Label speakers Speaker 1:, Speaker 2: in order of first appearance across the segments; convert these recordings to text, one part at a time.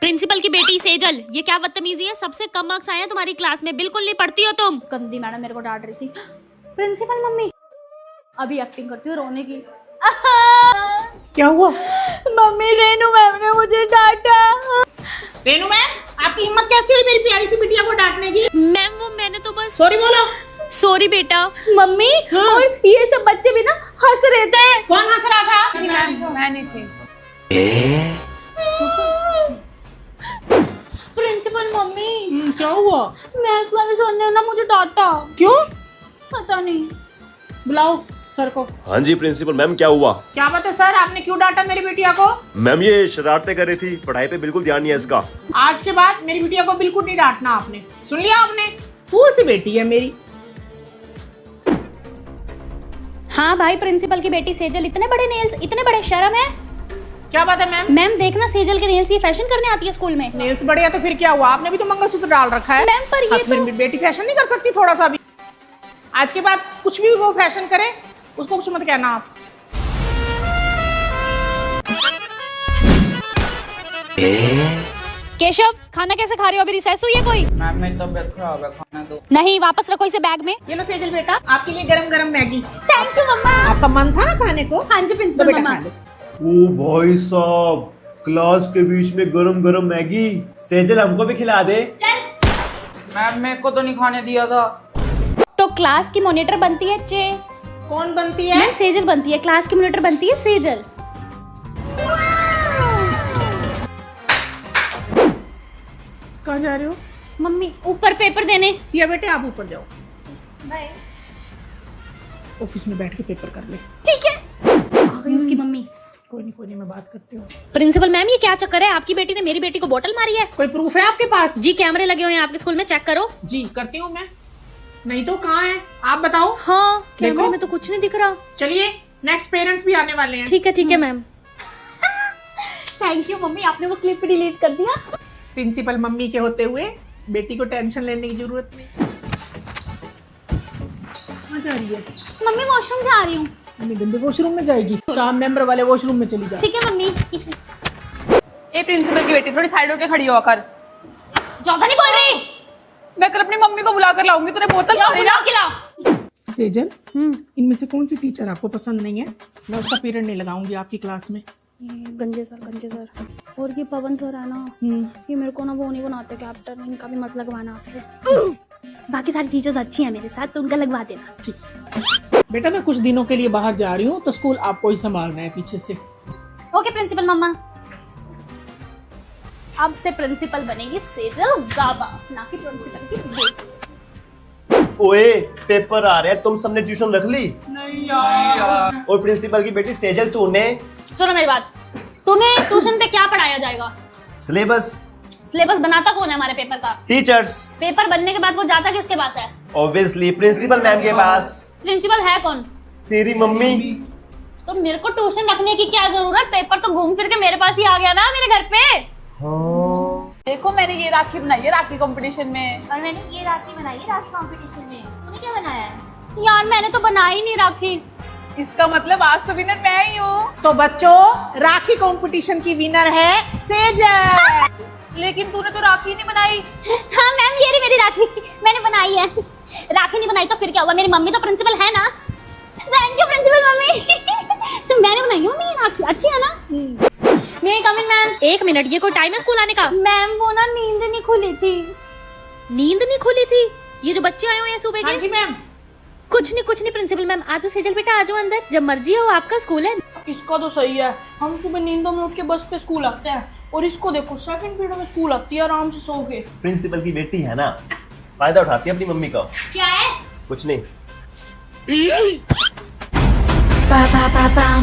Speaker 1: Principal की बेटी सेजल, ये क्या बदतमीजी है? सबसे कम मार्क्स आए हैं तुम्हारी क्लास में, बिल्कुल नहीं पढ़ती हो तुम।
Speaker 2: गंदी मैडम मेरे को डांट रही थी। प्रिंसिपल मम्मी अभी एक्टिंग करती हूँ रोने की।
Speaker 3: क्या हुआ?
Speaker 2: मम्मी रेनू मैम ने मुझे डांटा।
Speaker 3: रेनू मैम, आपकी हिम्मत कैसी हुई मेरी प्यारी सी बिटिया को डांटने की?
Speaker 1: मैम वो मैंने तो बस
Speaker 3: सॉरी बोलो।
Speaker 1: सॉरी बेटा।
Speaker 2: मम्मी
Speaker 3: हाँ?
Speaker 2: और ये सब बच्चे भी ना हंस रहे थे।
Speaker 3: कौन हंस रहा था?
Speaker 4: मैं नहीं थी।
Speaker 2: प्रिंसिपल मम्मी
Speaker 3: क्या हुआ?
Speaker 2: मैथ्स वाले सर ने ना मुझे डांटा।
Speaker 3: क्यों?
Speaker 2: पता नहीं।
Speaker 3: बुलाओ सर को।
Speaker 5: हाँ जी प्रिंसिपल मैम, क्या हुआ?
Speaker 3: क्या बात है सर, आपने क्यों डांटा मेरी बिटिया को?
Speaker 5: मैम ये शरारतें कर रही थी, पढ़ाई पे बिल्कुल ध्यान नहीं है इसका।
Speaker 3: आज के बाद मेरी बिटिया को बिल्कुल नहीं डांटना आपने, सुन लिया आपने? फूल सी बेटी है मेरी।
Speaker 2: हाँ भाई, प्रिंसिपल की बेटी सेजल, इतने बड़े नेल्स, इतने बड़े, शर्म है?
Speaker 3: क्या बात है मैम?
Speaker 2: मैम देखना सेजल के नेल्स, ये फैशन करने आती है स्कूल में।
Speaker 3: नेल्स बड़े है तो फिर क्या हुआ? आपने भी तो मंगलसूत्र डाल रखा है।
Speaker 2: मैम पर ये
Speaker 3: मेरी बेटी फैशन नहीं कर सकती थोड़ा सा भी? आज के बाद कुछ भी वो फैशन करे उसको कुछ मत कहना आप।
Speaker 1: केशव, खाना कैसे खा रहे हो? अभी रिसेस हुई है कोई?
Speaker 4: मैम मेरी तबीयत खराब है, खाना दो।
Speaker 1: नहीं, वापस रखो इसे बैग में।
Speaker 3: ये लो सेजल बेटा, आपके लिए गरम गरम मैगी।
Speaker 2: थैंक यू मम्मा।
Speaker 3: आपका मन था ना खाने को?
Speaker 2: हाँ जी
Speaker 3: तो
Speaker 2: प्रिंसिपल
Speaker 3: बेटा
Speaker 2: मम्मा।
Speaker 3: खा लो।
Speaker 5: ओ भाई साहब, क्लास के बीच में गरम गरम मैगी। सेजल हमको भी खिला दे।
Speaker 4: मैम मेरे को तो नहीं खाने दिया था।
Speaker 2: तो क्लास की मॉनिटर बनती है चे।
Speaker 3: कौन बनती है?
Speaker 2: मैम सेजल बनती है, क्लास की मॉनिटर बनती है सेजल।
Speaker 3: कहाँ जा रहे हो?
Speaker 2: मम्मी ऊपर पेपर देने।
Speaker 3: सिया बेटे आप ऊपर जाओ, ऑफिस में बैठ के पेपर कर ले।
Speaker 2: ठीक है। आ गई उसकी मम्मी।
Speaker 3: कोई नहीं मैं बात करती हूँ।
Speaker 1: प्रिंसिपल मैम, ये क्या चक्कर है? आपकी बेटी ने मेरी बेटी को बोतल मारी है।
Speaker 3: कोई प्रूफ है आपके पास?
Speaker 1: जी कैमरे लगे हुए हैं आपके स्कूल में, चेक करो।
Speaker 3: जी करती हूँ मैं, नहीं तो कहाँ है आप बताओ।
Speaker 1: हाँ, कैमरे
Speaker 3: देखो।
Speaker 1: में तो कुछ नहीं दिख रहा।
Speaker 3: चलिए नेक्स्ट पेरेंट्स भी आने वाले हैं।
Speaker 1: ठीक है मैम।
Speaker 2: थैंक यू मम्मी, आपने वो क्लिप डिलीट कर दिया।
Speaker 3: प्रिंसिपल मम्मी के होते हुए बेटी को टेंशन लेने की जरूरत नहीं। कहाँ जा रही है?
Speaker 2: मम्मी वॉशरूम जा रही हूँ।
Speaker 3: मम्मी गंदे वॉशरूम में जाएगी? स्टाफ मेंबर वाले वॉशरूम में चली जा।
Speaker 2: ठीक है मम्मी।
Speaker 4: ए प्रिंसिपल की बेटी, थोड़ी साइड होके खड़ी होकर।
Speaker 2: ज्यादा नहीं बोल रही।
Speaker 4: मैं कल अपनी मम्मी को बुला कर लाऊंगी, तूने बोतल मारी ना।
Speaker 3: सेजल, इनमें से कौन सी टीचर आपको पसंद नहीं है? मैं उसका पीरियड नहीं लगाऊंगी आपकी क्लास में।
Speaker 2: गंजे सर और ये पवन सर है ना, ये मेरे को ना वो नहीं बनाते कैप्टन, इनका भी मत लगवाना आपसे। बाकी सारी टीचर्स अच्छी हैं मेरे साथ, तो उनका लगवा देना।
Speaker 3: बेटा मैं कुछ दिनों के लिए बाहर जा रही हूँ तो स्कूल आपको ही संभालना है पीछे से।
Speaker 2: ओके प्रिंसिपल मम्मा। अब से प्रिंसिपल बनेगी सेजल गाबा, ना कि प्रिंसिपल की बेटी।
Speaker 5: ओए पेपर आ रहे हैं, तुम सबने ट्यूशन रख ली?
Speaker 4: नहीं यार।
Speaker 5: और प्रिंसिपल की बेटी सेजल, तूने
Speaker 2: सुनो मेरी बात, तुम्हें ट्यूशन पे क्या पढ़ाया जाएगा?
Speaker 5: सिलेबस?
Speaker 2: सिलेबस बनाता कौन है हमारे पेपर का?
Speaker 5: टीचर्स।
Speaker 2: पेपर बनने के बाद वो जाता किसके पास है?
Speaker 5: ऑब्वियसली प्रिंसिपल मैम के पास।
Speaker 2: प्रिंसिपल है कौन?
Speaker 5: तेरी मम्मी।
Speaker 2: तो मेरे को ट्यूशन रखने की क्या जरूरत? पेपर तो घूम फिर के मेरे पास ही आ गया ना, मेरे घर पे।
Speaker 5: हाँ।
Speaker 4: देखो मैंने ये राखी बनाई है राखी कंपटीशन में।
Speaker 2: और मैंने ये राखी बनाई है राखी कंपटीशन में। तूने क्या बनाया है? यार मैंने तो बनाई ही नहीं राखी।
Speaker 4: इसका मतलब आज तो विनर मैं ही हूँ।
Speaker 3: तो बच्चों, राखी कंपटीशन की विनर है सेजल।
Speaker 4: लेकिन तूने तो राखी नहीं बनाई।
Speaker 2: हाँ मैम, ये रही मेरी राखी, मैंने बनाई है। राखी नहीं बनाई तो फिर क्या हुआ? मेरी मम्मी तो प्रिंसिपल है ना। Thank you principal mummy. मैंने बनाई है मम्मी ये राखी, अच्छी है ना? मैं कम इन मैम।
Speaker 1: 1 मिनट, ये कोई टाइम है स्कूल आने का?
Speaker 2: मैम वो ना नींद नहीं खुली थी।
Speaker 1: नींद नहीं खुली थी? ये जो बच्चे आए हुए हैं सुबह
Speaker 3: हाँ
Speaker 1: के।
Speaker 3: जी मैम।
Speaker 1: कुछ नहीं प्रिंसिपल मैम, आज सेजल बेटा आ जाओ अंदर, जब मर्जी हो, आपका स्कूल है।
Speaker 6: इसका तो सही है, हम सुबह नींदों में उठ के बस पे स्कूल आते हैं, और इसको देखो सेकंड पीरियड में स्कूल आती है आराम से सो के।
Speaker 5: प्रिंसिपल की बेटी है ना, फायदा उठाती है अपनी मम्मी का।
Speaker 2: क्या है?
Speaker 5: कुछ नहीं।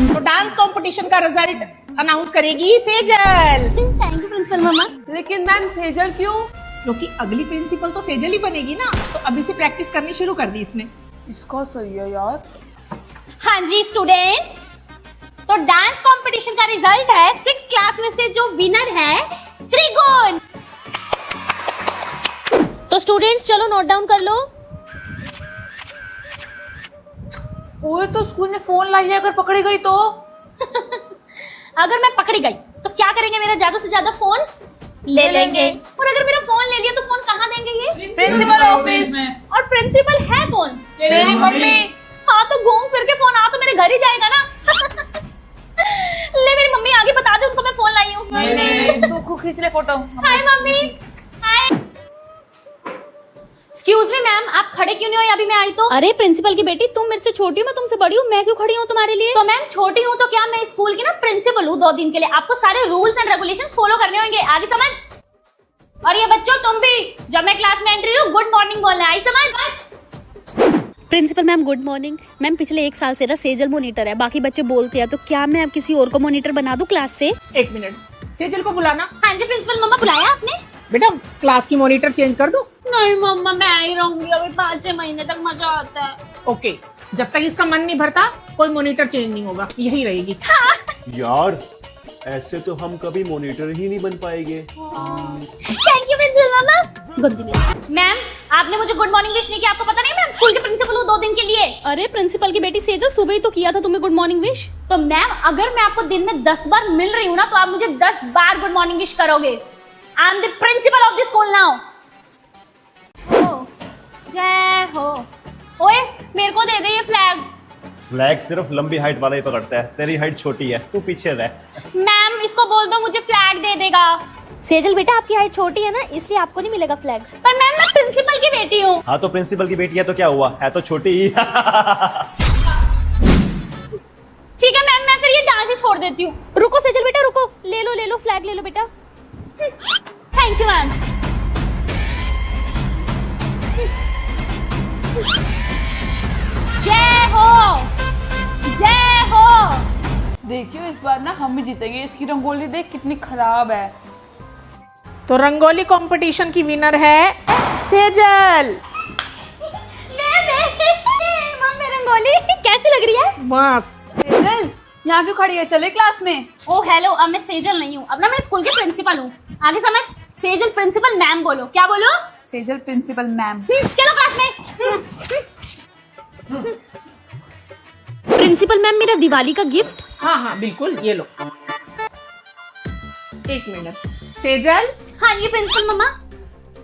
Speaker 3: तो डांस कंपटीशन का रिजल्ट अनाउंस करेगी सेजल।
Speaker 2: थैंक यू प्रिंसिपल मम्मा।
Speaker 4: लेकिन मैम सेजल क्यों?
Speaker 3: क्योंकि अगली प्रिंसिपल तो सेजल ही बनेगी ना, तो अभी से प्रैक्टिस करनी शुरू कर दी इसने।
Speaker 4: इसका सही है यार।
Speaker 2: हाँ जी स्टूडेंट्स, तो डांस कंपटीशन का रिजल्ट है 6 क्लास में से जो विनर है त्रिगुण।
Speaker 1: तो स्टूडेंट्स चलो नोट डाउन कर लो।
Speaker 4: ओए तो स्कूल में फोन लाई है, अगर पकड़ी गई तो?
Speaker 2: अगर मैं पकड़ी गई तो क्या करेंगे मेरा ज्यादा से ज्यादा फोन? ले लेंगे। और अगर मेरा फोन ले लिया तो फोन कहाँ देंगे ये?
Speaker 4: Principal office.
Speaker 2: और प्रिंसिपल है कौन?
Speaker 4: तेरी मम्मी।
Speaker 2: हाँ तो घूम फिर के फोन आ तो मेरे घर ही जाएगा ना। ले मेरी मम्मी आगे बता दे उनको मैं फोन लाई हूँ।
Speaker 4: नहीं तू खुद खींच ले फोटो।
Speaker 2: हाय मम्मी। हाय। एक्सक्यूज मी मैम, आप खड़े क्यों नहीं हो? अभी मैं आई तो।
Speaker 1: अरे प्रिंसिपल की बेटी, तुम मेरे से छोटी हो, मैं तुमसे बड़ी हूँ, मैं क्यों खड़ी हूँ तुम्हारे लिए?
Speaker 2: तो मैम छोटी हूँ तो क्या मैं स्कूल की ना प्रिंसिपल हूँ 2 दिन के लिए। आपको सारे रूल्स एंड रेगुलेशंस फॉलो करने होंगे, आगे समझ? और ये बच्चों तुम भी जब मैं क्लास में एंट्री लूँ गुड मॉर्निंग बोलना है, आई समझ?
Speaker 1: Principal ma'am good morning. Ma'am पिछले 1 साल से ना सेजल मॉनिटर है, बाकी बच्चे बोलते हैं, तो क्या मैं अब किसी और को मॉनिटर बना दूं क्लास से?
Speaker 3: 1 मिनट, सेजल को बुलाना।
Speaker 2: हाँ जी प्रिंसिपल मम्मा, बुलाया आपने?
Speaker 3: बेटा क्लास की मॉनिटर चेंज कर दो।
Speaker 2: नहीं मम्मा मैं ही रहूंगी, अभी 5-6 महीने तक मजा आता है।
Speaker 3: ओके, जब तक इसका मन नहीं भरता कोई मॉनिटर चेंज नहीं होगा, यही रहेगी।
Speaker 5: यार ऐसे तो हम कभी मॉनिटर ही नहीं बन पाएंगे।
Speaker 2: Thank you principal mama. Good morning ma'am, आपने मुझे गुड मॉर्निंग विश नहीं किया, आपको पता नहीं मैं स्कूल के प्रिंसिपल हूँ 2 दिन के लिए।
Speaker 1: अरे प्रिंसिपल की बेटी सेजल, सुबह ही तो किया था तुम्हें गुड मॉर्निंग विश।
Speaker 2: तो मैम अगर मैं आपको दिन में 10 बार मिल रही हूँ ना तो आप मुझे 10 बार गुड मॉर्निंग विश करोगे। I am the principle of the school now. जय हो। ओए मेरे को दे दे ये फ्लैग।
Speaker 5: फ्लैग सिर्फ लंबी हाइट वाला ही पकड़ता है, तेरी हाइट छोटी है, तू पीछे रह।
Speaker 2: मैम इसको बोल दो मुझे फ्लैग दे देगा।
Speaker 1: सेजल बेटा, आपकी हाइट छोटी है ना, इसलिए आपको नहीं मिलेगा फ्लैग।
Speaker 2: पर मैम मैं प्रिंसिपल की बेटी हूँ।
Speaker 5: हाँ तो प्रिंसिपल की बेटी है तो क्या हुआ, है तो छोटी ही।
Speaker 2: ठीक है मैम, मैं फिर ये डांस ही छोड़ देती हूँ।
Speaker 1: रुको सेजल बेटा रुको, ले लो फ्लैग ले लो बेटा।
Speaker 2: Thank you ma'am. जय हो, जय हो।
Speaker 4: देखियो इस बार ना हम भी जीतेंगे। इसकी रंगोली देख कितनी खराब है।
Speaker 3: तो रंगोली कंपटीशन की विनर है सेजल।
Speaker 2: मम्मी रंगोली कैसी लग रही है?
Speaker 3: बस
Speaker 4: सेजल यहाँ क्यों खड़ी है, चले क्लास में।
Speaker 2: ओ हेलो, अब मैं सेजल नहीं हूँ, अब ना मैं स्कूल के प्रिंसिपल हूँ, आगे समझ? सेजल प्रिंसिपल मैम बोलो। क्या बोलो?
Speaker 4: Sejal principal ma'am.
Speaker 2: चलो क्लास में।
Speaker 1: प्रिंसिपल मैम, मेरा दिवाली का गिफ्ट।
Speaker 3: हाँ बिल्कुल, ये लो। 1 मिनट सेजल।
Speaker 2: हाँ जी प्रिंसिपल मम्मा।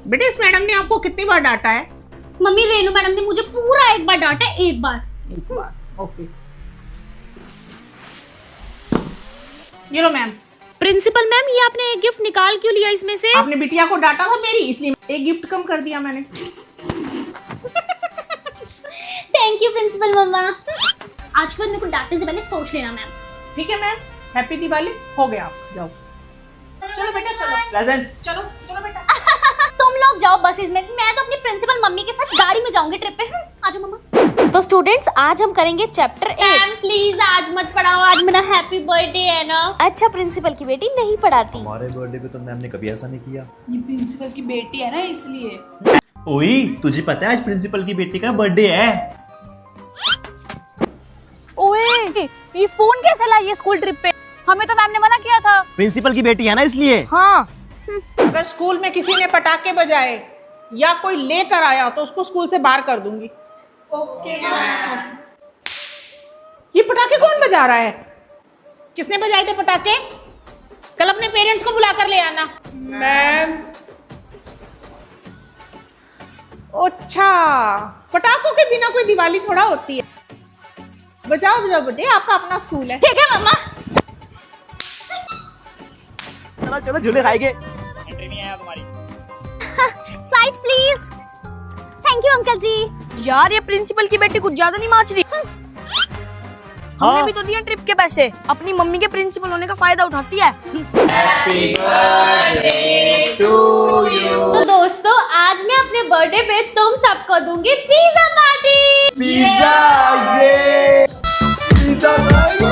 Speaker 3: बेटे इस मैडम ने आपको कितनी बार डांटा है?
Speaker 2: मम्मी रेनू मैडम ने मुझे पूरा 1 बार डांटा है, 1 बार।
Speaker 3: 1 बार, ओके। ये लो मैम।
Speaker 1: प्रिंसिपल मैम, ये आपने एक गिफ्ट निकाल क्यों लिया इसमें से?
Speaker 3: आपने बिटिया को डांटा था मेरी, इसलिए एक गिफ्ट कम कर दिया मैंने।
Speaker 2: थैंक यू प्रिंसिपल मम्मा। आज के बाद मेरे को डांटने से पहले सोच लेना मैम।
Speaker 3: ठीक है मैम, हैप्पी दिवाली। हो गया, आप जाओ। चलो बेटा चलो।
Speaker 5: प्रेजेंट।
Speaker 3: चलो चलो बेटा।
Speaker 2: तुम लोग जाओ बसेस में, मैं तो अपनी प्रिंसिपल मम्मी के साथ गाड़ी में जाऊंगी ट्रिप पे। आ जाओ मम्मा।
Speaker 1: तो स्टूडेंट्स, आज हम करेंगे चैप्टर 8।
Speaker 2: मैम प्लीज आज मत पढ़ाओ, आज मेरा हैप्पी बर्थडे है ना।
Speaker 1: अच्छा प्रिंसिपल की बेटी नहीं पढ़ाती।
Speaker 5: हमारे बर्थडे पे तो मैम ने कभी ऐसा नहीं किया।
Speaker 4: ये प्रिंसिपल की बेटी है ना इसलिए।
Speaker 5: ओई तुझे पता है आज प्रिंसिपल की बेटी का बर्थडे है।
Speaker 4: ओए ये फोन कैसे लाई है स्कूल ट्रिप पे? हमें तो मैम ने मना किया था।
Speaker 5: प्रिंसिपल की बेटी है ना इसलिए।
Speaker 3: हाँ, अगर स्कूल में किसी ने पटाखे बजाए या कोई लेकर आया तो उसको स्कूल से बाहर कर दूंगी। Okay ma'am. ये पटाखे कौन बजा रहा है? किसने बजाए थे पटाखे? कल अपने पेरेंट्स को बुला कर ले आना। मैम। अच्छा, पटाखों के बिना कोई दिवाली थोड़ा होती है। बजाओ बजाओ बेटे, आपका अपना स्कूल है।
Speaker 2: ठीक है मम्मा।
Speaker 5: चलो चलो झूले खाएंगे।
Speaker 2: Side please. Thank you uncle ji.
Speaker 6: यार ये प्रिंसिपल की बेटी कुछ ज्यादा नहीं माच रही। हमने भी तो दिया ट्रिप के पैसे, अपनी मम्मी के प्रिंसिपल होने का फायदा उठाती है।
Speaker 2: तो दोस्तों आज मैं अपने बर्थडे पे तुम सबको दूंगी पिज्जा पार्टी।
Speaker 5: पिज्जा, ये पिज्जा खाएंगे।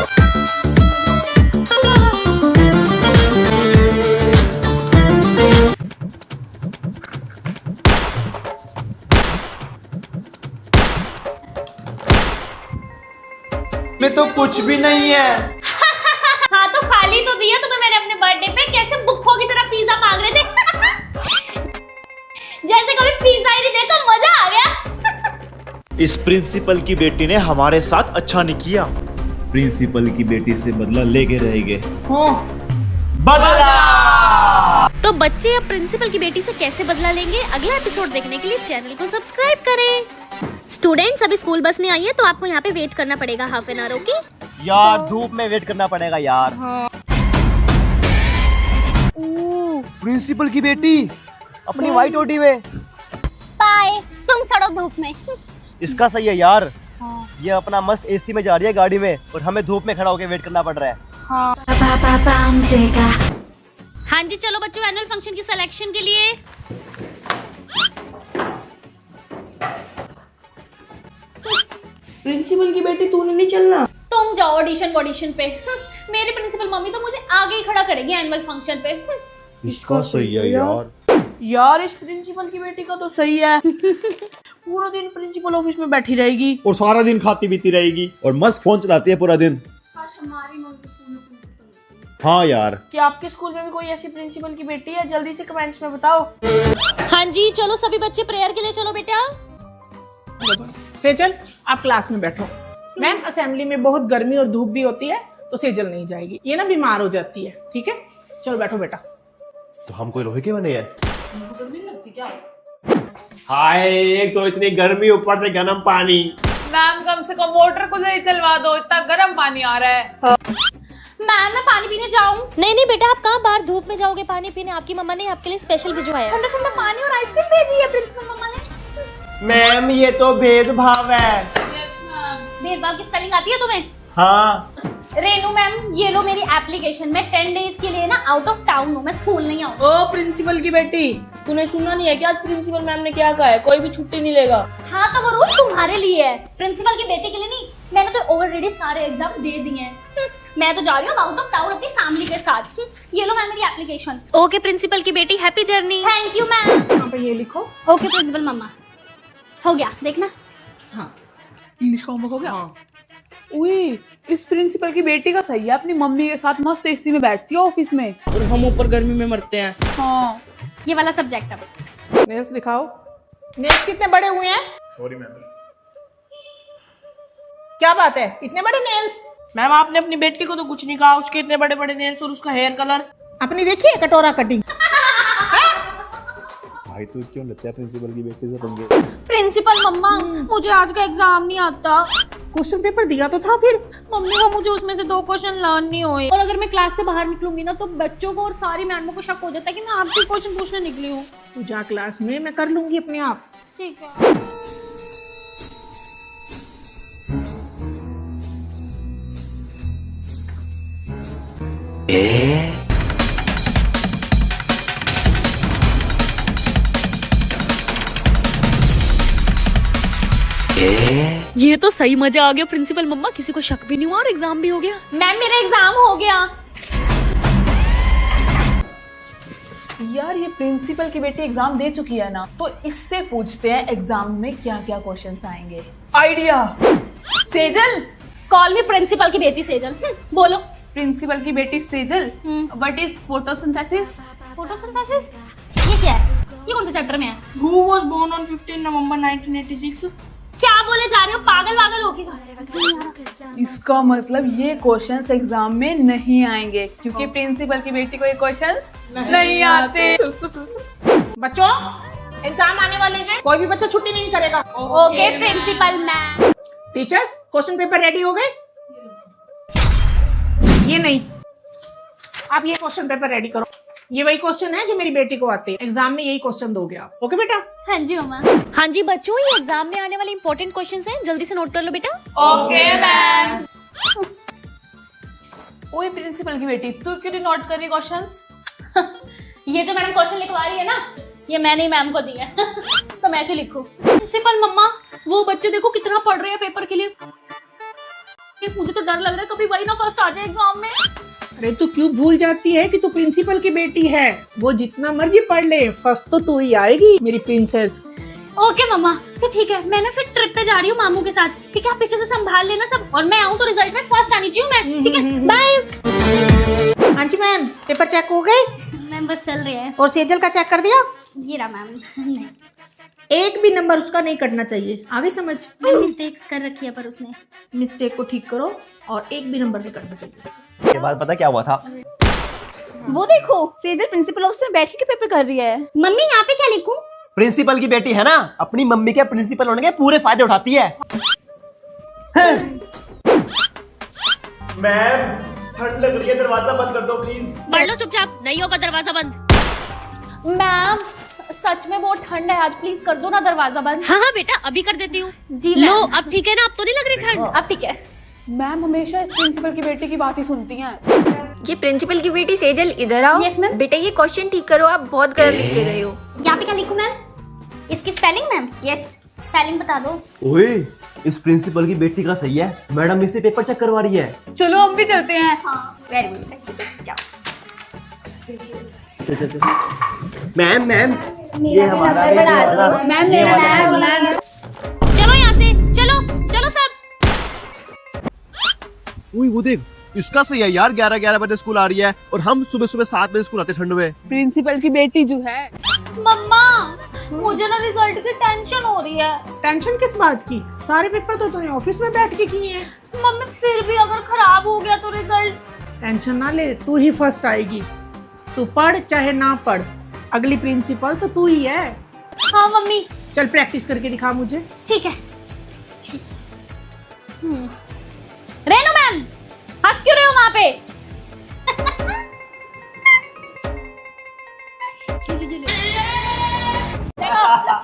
Speaker 5: में तो कुछ भी नहीं है।
Speaker 2: हाँ तो खाली तो दिया तुम्हें मैंने अपने बर्थडे पे, कैसे बुक्कों की तरह पिज्जा मांग रहे थे। जैसे कभी पिज्जा ही नहीं देखा, मजा आ गया।
Speaker 5: इस प्रिंसिपल की बेटी ने हमारे साथ अच्छा नहीं किया। प्रिंसिपल की बेटी से बदला लेके रहेंगे।
Speaker 3: हाँ।
Speaker 5: बदला।
Speaker 1: तो तो बच्चे अब प्रिंसिपल की बेटी से कैसे बदला लेंगे, अगला एपिसोड देखने के लिए चैनल को सब्सक्राइब करें। स्टूडेंट्स, अभी स्कूल बस नहीं आई है तो आपको यहाँ पे वेट करना पड़ेगा हाफ एन आवर। ओके
Speaker 5: यार धूप में वेट करना पड़ेगा यार। प्रिंसिपल की बेटी अपनी व्हाइट ओटी में।
Speaker 2: बाय, तुम सड़ो धूप में।
Speaker 5: इसका सही है यार, ये अपना मस्त एसी में जा रही है गाड़ी में और हमें धूप में खड़ा होकर वेट करना पड़ रहा है।
Speaker 1: हाँ जी, चलो बच्चों एनुअल फंक्शन की सिलेक्शन के लिए।
Speaker 6: प्रिंसिपल की बेटी तूने नहीं चलना।
Speaker 2: तुम जाओ ऑडिशन पे। मेरी प्रिंसिपल मम्मी तो मुझे आगे ही खड़ा करेगी एनुअल फंक्शन पे।
Speaker 5: इसका सही है यार।
Speaker 6: यार इस प्रिंसिपल की बेटी का तो सही है। पूरा दिन प्रिंसिपल ऑफिस में बैठी रहेगी
Speaker 5: और सारा दिन खाती पीती रहेगी और मस्त फोन चलाती है पूरा दिन। हाँ यार।
Speaker 6: क्या आपके स्कूल में भी कोई ऐसी प्रिंसिपल की बेटी है? जल्दी से कमेंट्स में बताओ।
Speaker 1: हाँ जी, चलो सभी बच्चे प्रेयर के लिए चलो बेटा।
Speaker 3: सेजल आप क्लास में बैठो। मैम असेंबली में बहुत गर्मी और धूप भी होती है तो सेजल नहीं जाएगी, ये ना बीमार हो जाती है। ठीक है, चलो बैठो बेटा।
Speaker 5: तो हम कोई लोहे के बने हैं? हाय, एक तो इतनी गर्मी ऊपर से गर्म पानी।
Speaker 4: मैम कम से कम मोटर को नहीं चलवा दो, इतना गर्म पानी आ रहा है।
Speaker 2: मैम मैं पानी पीने जाऊं?
Speaker 1: नहीं बेटा, आप कहाँ बाहर धूप में जाओगे पानी पीने? आपकी मम्मा ने आपके लिए स्पेशल भिजवाया।
Speaker 2: ठंडा ठंडा पानी और आइसक्रीम भेजी है प्रिंसिपल मम्मा ने।
Speaker 5: मैम ये तो भेदभाव है।
Speaker 2: भेदभाव की स्पेलिंग आती है तुम्हें?
Speaker 5: हाँ।
Speaker 2: रेनू मैम, ये लो मेरी एप्लीकेशन। मैं 10 डेज के लिए ना आउट ऑफ टाउन हूँ, मैं स्कूल नहीं आऊँ।
Speaker 6: ओ प्रिंसिपल की बेटी, तूने सुना नहीं है क्या आज प्रिंसिपल मैम ने क्या कहा है? कोई भी छुट्टी नहीं लेगा।
Speaker 2: हाँ तो वो रूल तुम्हारे लिए है, प्रिंसिपल की बेटी के लिए नहीं। मैंने तो ऑलरेडी सारे एग्जाम दे दिए हैं। मैं तो जा रही हूँ आउट ऑफ टाउन अपनी फैमिली के साथ। ये लो मैम मेरी एप्लीकेशन।
Speaker 1: ओके प्रिंसिपल की बेटी, happy journey.
Speaker 2: Thank you ma'am.
Speaker 3: यहाँ पे ये लिखो।
Speaker 2: ओके प्रिंसिपल मम्मा, हो गया देखना।
Speaker 3: हाँ
Speaker 4: इंग्लिश का होमवर्क हो गया।
Speaker 3: हाँ।
Speaker 4: उई, इस प्रिंसिपल की बेटी का सही है, अपनी मम्मी के साथ मस्त एसी में बैठती है ऑफिस में।
Speaker 6: और हम ऊपर गर्मी में मरते हैं।
Speaker 4: हाँ
Speaker 2: ये वाला सब्जेक्ट अब।
Speaker 3: नेल्स दिखाओ। नेल्स कितने बड़े हुए हैं?
Speaker 5: Sorry ma'am.
Speaker 3: क्या बात है, इतने बड़े नेल्स?
Speaker 6: मैम आपने अपनी बेटी को तो कुछ नहीं कहा, उसके इतने बड़े बड़े नेल्स और उसका हेयर कलर।
Speaker 3: अपनी देखिए कटोरा कटिंग।
Speaker 5: भाई तू क्यों लेते है प्रिंसिपल की बेटी से पंगे?
Speaker 2: प्रिंसिपल मम्मा, मुझे आज का एग्जाम नहीं आता।
Speaker 3: क्वेश्चन पेपर दिया तो था फिर।
Speaker 2: मम्मी को मुझे उसमें से 2 क्वेश्चन लर्न नहीं हुए, और अगर मैं क्लास से बाहर निकलूंगी ना तो बच्चों को और सारी मैडमों को शक हो जाता है कि मैं आपसे क्वेश्चन पूछने निकली हूँ।
Speaker 3: तू जा क्लास में, मैं कर लूंगी अपने आप।
Speaker 2: ठीक है।
Speaker 1: ये तो सही मजा आ गया प्रिंसिपल मम्मा, किसी को शक भी नहीं हुआ और एग्जाम भी हो गया।
Speaker 2: मैम मेरा एग्जाम हो गया।
Speaker 4: यार ये प्रिंसिपल की बेटी एग्जाम दे चुकी है ना, तो इससे पूछते हैं एग्जाम में क्या क्या क्वेश्चंस आएंगे।
Speaker 6: Idea.
Speaker 4: Sejal,
Speaker 2: call me principal की बेटी सेजल। बोलो।
Speaker 4: प्रिंसिपल की बेटी Sejal, what is photosynthesis?
Speaker 2: Photosynthesis ये क्या है? ये कौन से चैप्टर में है?
Speaker 6: Who was born on 15 नवंबर 1986?
Speaker 2: क्या बोले जा रहे हो, पागल वागल हो गई?
Speaker 4: इसका मतलब ये क्वेश्चंस एग्जाम में नहीं आएंगे क्योंकि प्रिंसिपल की बेटी को ये क्वेश्चंस नहीं आते।
Speaker 3: बच्चों एग्जाम आने वाले हैं, कोई भी बच्चा छुट्टी नहीं करेगा।
Speaker 2: Okay principal ma'am.
Speaker 3: Teachers question paper ready हो गए? ये नहीं, आप ये क्वेश्चन पेपर रेडी करो। ये वही क्वेश्चन है जो मेरी बेटी को आते हैं, एग्जाम में यही क्वेश्चन दोगे आप। ओके बेटा?
Speaker 2: हाँ जी मम्मा।
Speaker 1: हाँ जी बच्चों, ये एग्जाम में आने वाले इंपॉर्टेंट क्वेश्चंस हैं, जल्दी से नोट कर लो बेटा।
Speaker 4: Okay ma'am. ओए प्रिंसिपल की बेटी, तू क्यों नहीं नोट कर रही क्वेश्चंस?
Speaker 2: ये जो मैडम क्वेश्चन लिखवा रही है ना, ये मैंने ही मैम को दिया है। तो मैं क्यों लिखूं? प्रिंसिपल मम्मा, वो बच्चे देखो कितना पढ़ रहे हैं पेपर के लिए। मुझे तो डर लग रहा है कभी वही ना फर्स्ट आ जाए एग्जाम में।
Speaker 3: अरे तू क्यों भूल जाती है कि तू प्रिंसिपल की बेटी है? वो जितना मर्जी पढ़ ले, फर्स्ट तो तू ही आएगी मेरी प्रिंसेस।
Speaker 2: ओके मम्मा, तो ठीक है, मैं ना फिर ट्रिप पे जा रही हूँ मामू के साथ। ठीक है, आप पीछे से संभाल लेना सब, और मैं आऊँ तो रिजल्ट में फर्स्ट आनी चाहिए मैं। ठीक है, बाय।
Speaker 3: हाँ जी मैम, पेपर चेक हो गए?
Speaker 2: मैम बस चल रहे हैं।
Speaker 3: और सेजल का चेक कर दिया?
Speaker 2: ये रहा मैम। नहीं,
Speaker 3: एक भी नंबर उसका नहीं कटना चाहिए, आगे समझ।
Speaker 2: मिस्टेक्स कर रखी है पर उसने।
Speaker 3: मिस्टेक को ठीक करो और एक भी नंबर नहीं कटना चाहिए उसका।
Speaker 5: के बाद पता क्या हुआ था?
Speaker 7: वो देखो सेजल प्रिंसिपल ऑफिस में बैठ के पेपर कर रही है।
Speaker 2: मम्मी यहाँ पे क्या लिखूं?
Speaker 8: प्रिंसिपल की बेटी है ना, अपनी मम्मी के प्रिंसिपल होने के पूरे फायदे उठाती है।
Speaker 5: मैम ठंड लग रही है, दरवाजा बंद कर दो प्लीज।
Speaker 1: पढ़ लो चुपचाप, नहीं होगा दरवाजा बंद।
Speaker 2: मैम सच में बहुत ठंड है आज, प्लीज कर दो ना दरवाजा बंद।
Speaker 1: हाँ हाँ बेटा, अभी कर देती हूँ।
Speaker 2: जी
Speaker 1: लो
Speaker 2: मैम।
Speaker 1: अब ठीक है ना, अब तो नहीं लग रही ठंड?
Speaker 2: अब ठीक है।
Speaker 4: मैम हमेशा इस प्रिंसिपल की बेटी की बात ही सुनती हैं।
Speaker 7: ये प्रिंसिपल की बेटी सेजल इधर आओ।
Speaker 2: Yes, ma'am.
Speaker 7: बेटा ये क्वेश्चन ठीक करो, आप बहुत गलत लिख के गए हो।
Speaker 2: यहाँ पे क्या लिखूं मैम? इसकी स्पेलिंग मैम?
Speaker 7: यस
Speaker 2: स्पेलिंग बता दो।
Speaker 5: ओए, इस प्रिंसिपल की बेटी का सही है, मैडम इससे पेपर चेक करवा रही है।
Speaker 4: चलो हम भी चलते हैं।
Speaker 7: वेरी गुड, जाओ।
Speaker 8: मैम ये हमारा
Speaker 7: मैम मेरा
Speaker 1: चलो यहाँ से, चलो चलो सब।
Speaker 5: वो देख, इसका सही है यार, 11 बजे स्कूल आ रही है और हम सुबह 7 बजे स्कूल आते ठंड में।
Speaker 4: प्रिंसिपल की बेटी जो है।
Speaker 2: मम्मा मुझे ना रिजल्ट की टेंशन हो रही है।
Speaker 3: टेंशन किस बात की? सारे पेपर तो तूने ऑफिस में बैठ के किए हैं।
Speaker 2: मम्मी फिर भी अगर खराब हो गया तो रिजल्ट।
Speaker 3: टेंशन ना ले, तू ही फर्स्ट आएगी। तू पढ़ चाहे ना पढ़, अगली प्रिंसिपल तो तू ही है।
Speaker 2: हाँ मम्मी।
Speaker 3: चल प्रैक्टिस करके दिखा मुझे।
Speaker 2: ठीक है। रेनू मैम हंस क्यों रहे हो वहां पे?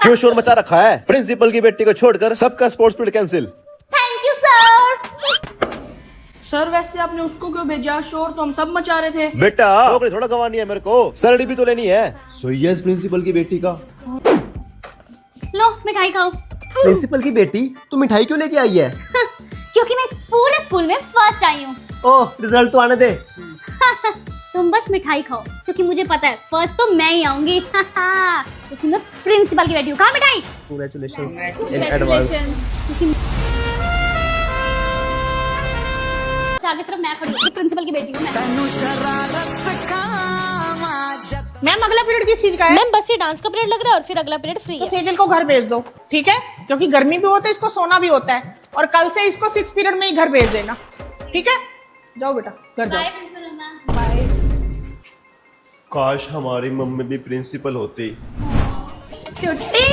Speaker 5: क्यों शोर मचा रखा है? प्रिंसिपल की बेटी को छोड़कर सबका sports period cancel.
Speaker 2: Thank you sir.
Speaker 6: Sir वैसे आपने उसको क्यों भेजा? शोर तो हम सब मचा रहे थे।
Speaker 5: बेटा नौकरी थोड़ा गंवानी है मेरे को, सैलरी भी तो लेनी है। सही है इस प्रिंसिपल की बेटी का।
Speaker 2: लो मिठाई खाओ।
Speaker 8: प्रिंसिपल की बेटी तू मिठाई क्यों लेके आई है?
Speaker 2: क्योंकि मैं इस पूरे स्कूल में फर्स्ट आई हूँ।
Speaker 8: ओह रिजल्ट तो आने दे।
Speaker 2: तुम बस मिठाई खाओ, क्योंकि मुझे पता है फर्स्ट तो मैं ही आऊंगी। क्योंकि मैं प्रिंसिपल की बेटी हूँ। कहाँ मिठाई?
Speaker 8: Congratulations in advance.
Speaker 2: आगे सिर्फ मैं खड़ी हूँ, प्रिंसिपल की बेटी हूँ मैं।
Speaker 3: मैम अगला पीरियड किस चीज का है?
Speaker 1: मैम बस ये डांस का पीरियड लग रहा है और फिर अगला पीरियड फ्री
Speaker 3: तो
Speaker 1: है।
Speaker 3: सेजल को घर भेज दो, ठीक है? क्योंकि गर्मी भी होती है, इसको सोना भी होता है। और कल से इसको 6 पीरियड में ही घर भेज देना, ठीक है? जाओ बेटा घर जाओ।
Speaker 2: Bye principal ma'am.
Speaker 5: काश हमारी मम्मी भी प्रिंसिपल होती।
Speaker 2: छुट्टी।